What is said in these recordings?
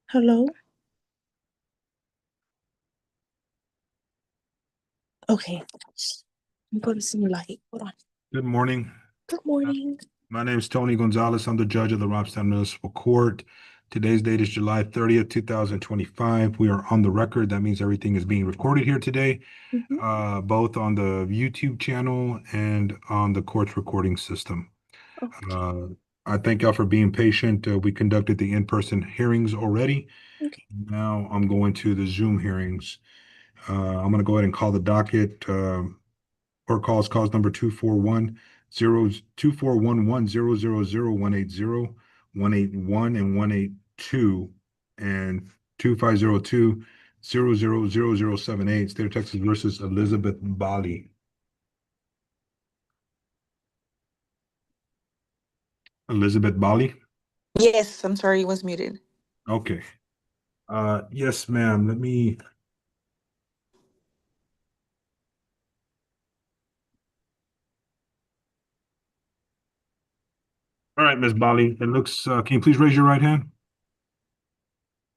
Hello? Okay. I'm going to some light. Hold on. Good morning. Good morning. My name is Tony Gonzalez. I'm the judge of the Robstown Municipal Court. Today's date is July 30th, 2025. We are on the record. That means everything is being recorded here today, Mhm. both on the YouTube channel and on the court's recording system. Okay. Uh, I thank y'all for being patient. We conducted the in-person hearings already. Okay. Now I'm going to the Zoom hearings. I'm going to go ahead and call the docket. Or calls number 241-02411-000-180, 181 and 182, and 2502-000078, State of Texas versus Elizabeth Bali. Elizabeth Bali? Yes, I'm sorry, it was muted. Okay. Yes, ma'am. Let me. All right, Ms. Bali. It looks, can you please raise your right hand?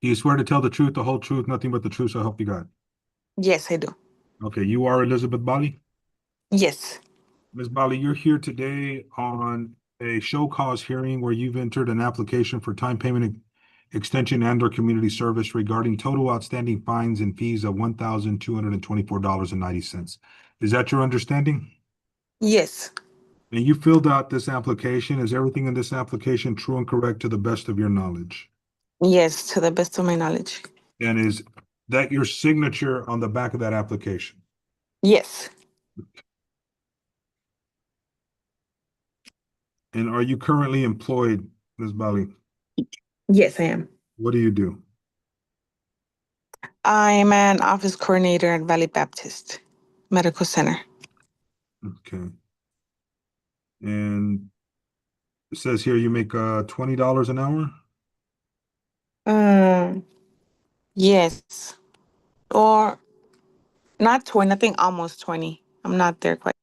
Do you swear to tell the truth, the whole truth, nothing but the truth, so help you God? Yes, I do. Okay, you are Elizabeth Bali? Yes. Ms. Bali, you're here today on a show cause hearing where you've entered an application for time payment extension and/or community service regarding total outstanding fines and fees of $1,224.90. Is that your understanding? Yes. And you filled out this application. Is everything in this application true and correct to the best of your knowledge? Yes, to the best of my knowledge. And is that your signature on the back of that application? Yes. And are you currently employed, Ms. Bali? Yes, I am. What do you do? I'm an office coordinator at Valley Baptist Medical Center. Okay. And it says here you make $20 an hour? Um, yes. Or not 20, I think almost 20. I'm not there quite.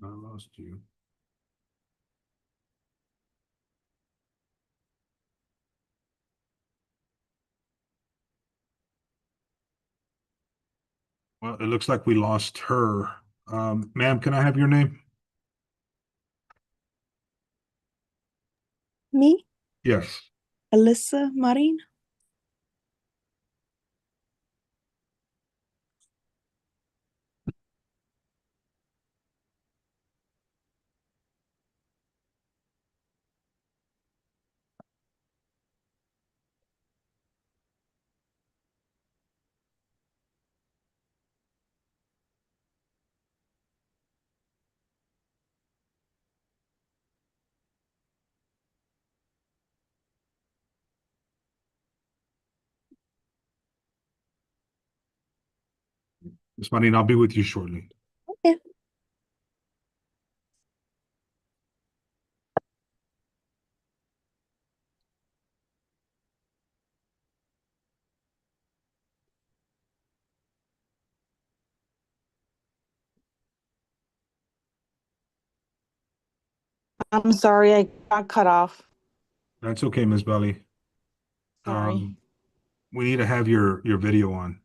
I lost you. Well, it looks like we lost her. Ma'am, can I have your name? Me, Yes. Alyssa Marin. Ms. Marine, I'll be with you shortly. Okay. I'm sorry, I got cut off. That's okay, Ms. Belly. Sorry. We need to have your video on.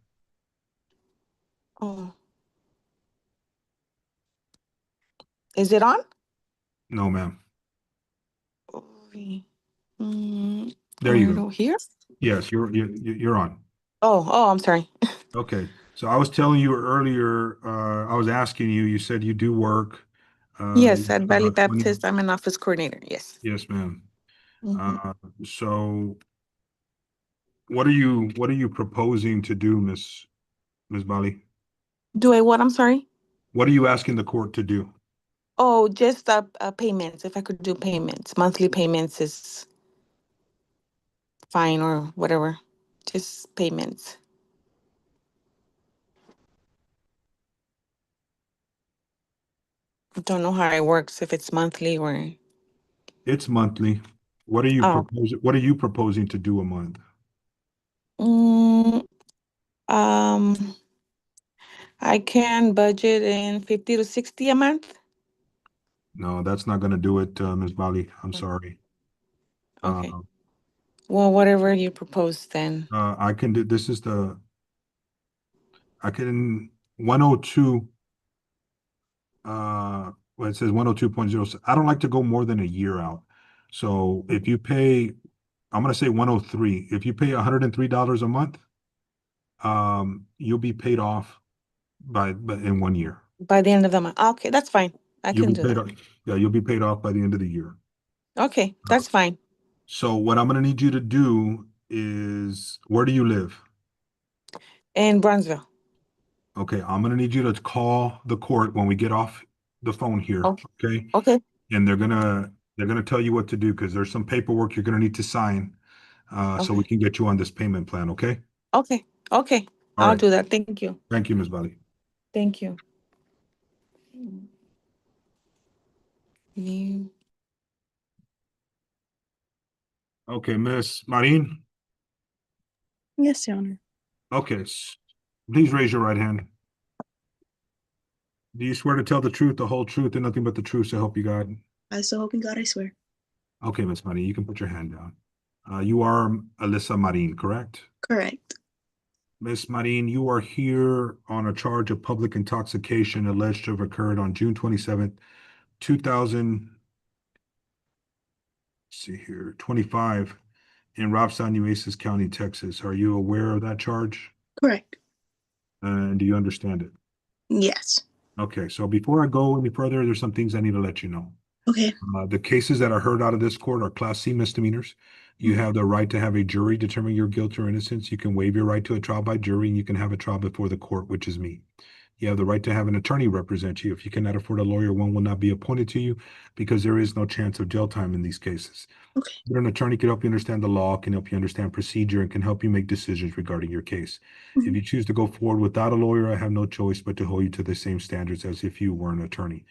Oh. Is it on? No, ma'am. There you go. Right here? Yes, you're on. Oh, I'm sorry. Okay. So I was telling you earlier, I was asking you, you said you do work. Yes, at Valley About 20. Baptist, I'm an office coordinator. Yes. Yes, ma'am. Hmm. So what are you proposing to do, Miss Bali? Do I what? I'm sorry. What are you asking the court to do? Oh, just payments. If I could do payments, monthly payments is fine or whatever. Just payments. Don't know how it works, if it's monthly or. It's monthly. Oh. What are you proposing to do a month? Mm, um, I can budget in 50 to 60 a month. No, that's not gonna do it, Ms. Bali. I'm sorry. Okay. Uh, Well, whatever you propose then. I can do, this is I can, 102, well, it says 102.0. I don't like to go more than a year out. So if you pay, I'm gonna say 103. If you pay $103 a month, you'll be paid off by in 1 year. By the end of the month. Okay, that's fine. I You'll can be do paid that. off. Yeah, you'll be paid off by the end of the year. Okay, that's fine. So what I'm gonna need you to do is, where do you live? In Brunsville. Okay, I'm gonna need you to call the court when we get off the phone here, Okay. okay? Okay. And they're gonna tell you what to do because there's some paperwork you're gonna need to sign, so we Okay. can get you on this payment plan, okay? Okay. Okay. All I'll right. do that. Thank you. Thank you, Ms. Bali. Thank you. You. Okay, Miss Marin. Yes, Your Honor. Okay, please raise your right hand. Do you swear to tell the truth, the whole truth, and nothing but the truth, so help you God? I so help in God, I swear. Okay, Miss Marin, you can put your hand down. You are Alyssa Marin, correct? Correct. Miss Marin, you are here on a charge of public intoxication alleged to have occurred on June 27th, 2000, see here, 25 in Robstown, Nueces County, Texas. Are you aware of that charge? Correct. And do you understand it? Yes. Okay, so before I go any further, there's some things I need to let you know. Okay. The cases that are heard out of this court are Class C misdemeanors. You have the right to have a jury determine your guilt or innocence. You can waive your right to a trial by jury, and you can have a trial before the court, which is me. You have the right to have an attorney represent you. If you cannot afford a lawyer, one will not be appointed to you because there is no chance of jail time in these cases. Okay. But an attorney can help you understand the law, can help you understand procedure, and can help you make decisions regarding your case. If you choose to go forward without a lawyer, I have no choice but to hold you to the same standards as if you were an attorney.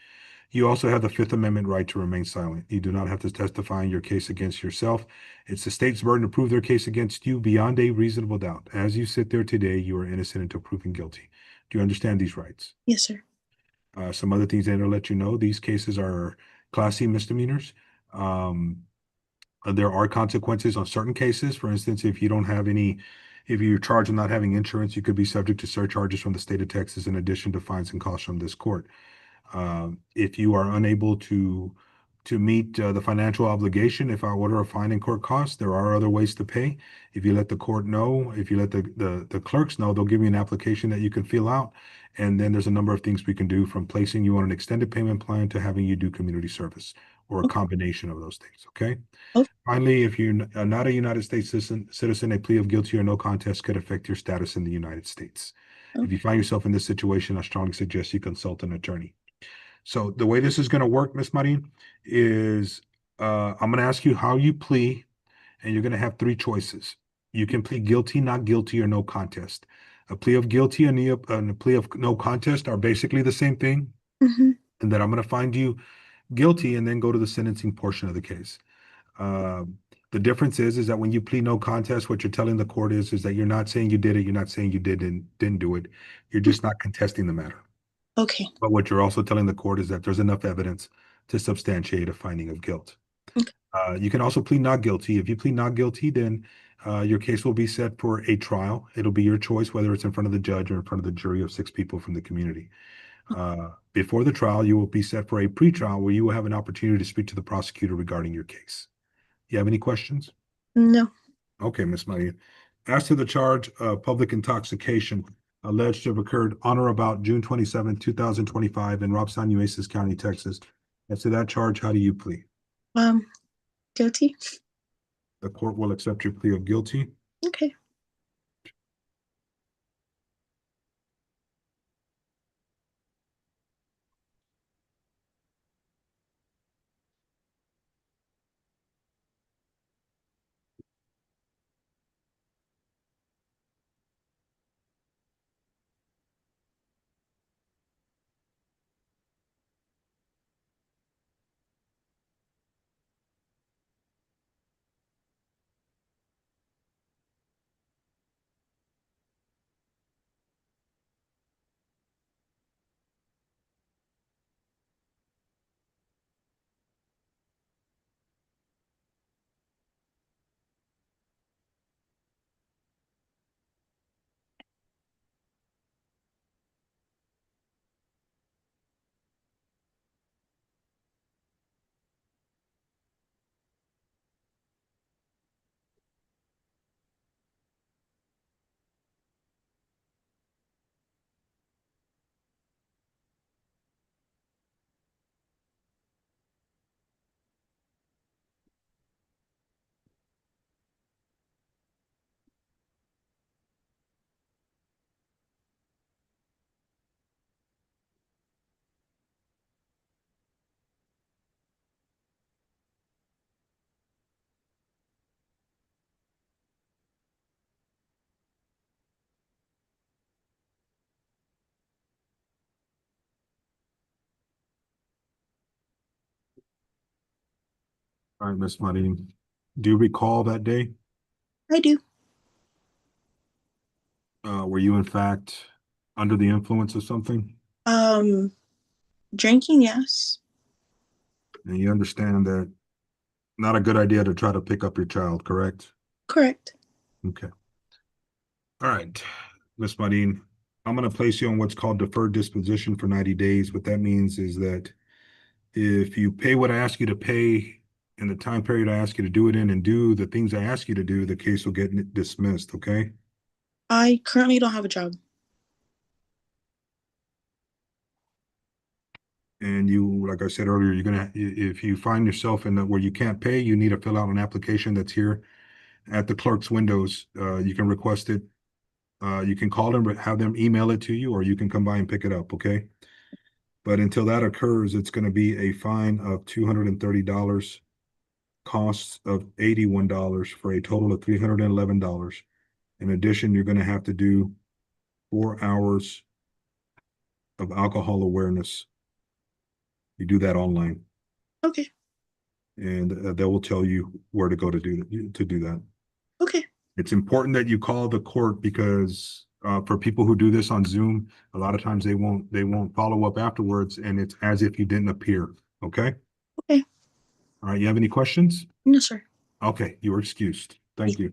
You also have the Fifth Amendment right to remain silent. You do not have to testify in your case against yourself. It's the state's burden to prove their case against you beyond a reasonable doubt. As you sit there today, you are innocent until proven guilty. Do you understand these rights? Yes, sir. Some other things I need to let you know, these cases are Class C misdemeanors. There are consequences on certain cases. For instance, if you're charged with not having insurance, you could be subject to surcharges from the state of Texas in addition to fines and costs from this court. If you are unable to meet the financial obligation, if I order a fine and court costs, there are other ways to pay. If you let the court know, if you let the clerks know, they'll give you an application that you can fill out. And then there's a number of things we can do, from placing you on an extended payment plan to having you do community service, or a combination of those things. Okay. Okay. Finally, if you're not a United States citizen, a plea of guilty or no contest could affect your status in the United States. If you find yourself in this situation, I strongly suggest you consult an attorney. So the way this is going to work, Miss Marin, is I'm going to ask you how you plea, and you're going to have three choices. You can plead guilty, not guilty, or no contest. A plea of guilty and a plea of no contest are basically the same thing, Mm-hmm. and then I'm going to find you guilty and then go to the sentencing portion of the case. Uh, the difference is that when you plead no contest, what you're telling the court is that you're not saying you did it, you're not saying you didn't do it. You're just not contesting the matter. Okay. But what you're also telling the court is that there's enough evidence to substantiate a finding of guilt. Okay. You can also plead not guilty. If you plead not guilty, then your case will be set for a trial. It'll be your choice whether it's in front of the judge or in front of the jury of 6 people from the community. Before the trial, you will be set for a pretrial where you will have an opportunity to speak to the prosecutor regarding your case. You have any questions? No. Okay, Ms. Maria. As to the charge of public intoxication alleged to have occurred on or about June 27, 2025 in Robstown, Nueces County, Texas. As to that charge, how do you plead? Guilty. The court will accept your plea of guilty. Okay. All right, Miss Marine, do you recall that day? I do. Were you in fact under the influence of something? Um, Drinking, yes. And you understand that not a good idea to try to pick up your child, correct? Correct. Okay. All right, Miss Marine, I'm going to place you on what's called deferred disposition for 90 days. What that means is that if you pay what I ask you to pay in the time period I ask you to do it in and do the things I ask you to do, the case will get dismissed, okay? I currently don't have a job. And you, like I said earlier, if you find yourself in where you can't pay, you need to fill out an application that's here at the clerk's windows. You can request it. You can call them, have them email it to you, or you can come by and pick it up, okay? But until that occurs, it's going to be a fine of $230, costs of $81 for a total of $311. In addition, you're going to have to do 4 hours of alcohol awareness. You do that online, Okay. and they will tell you where to go to do that. Okay. It's important that you call the court because for people who do this on Zoom, a lot of times they won't follow up afterwards, and it's as if you didn't appear. Okay. Okay. All right. You have any questions? No, sir. Okay, you are excused. Thank you.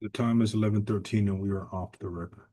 The time is 11:13 and we are off the record.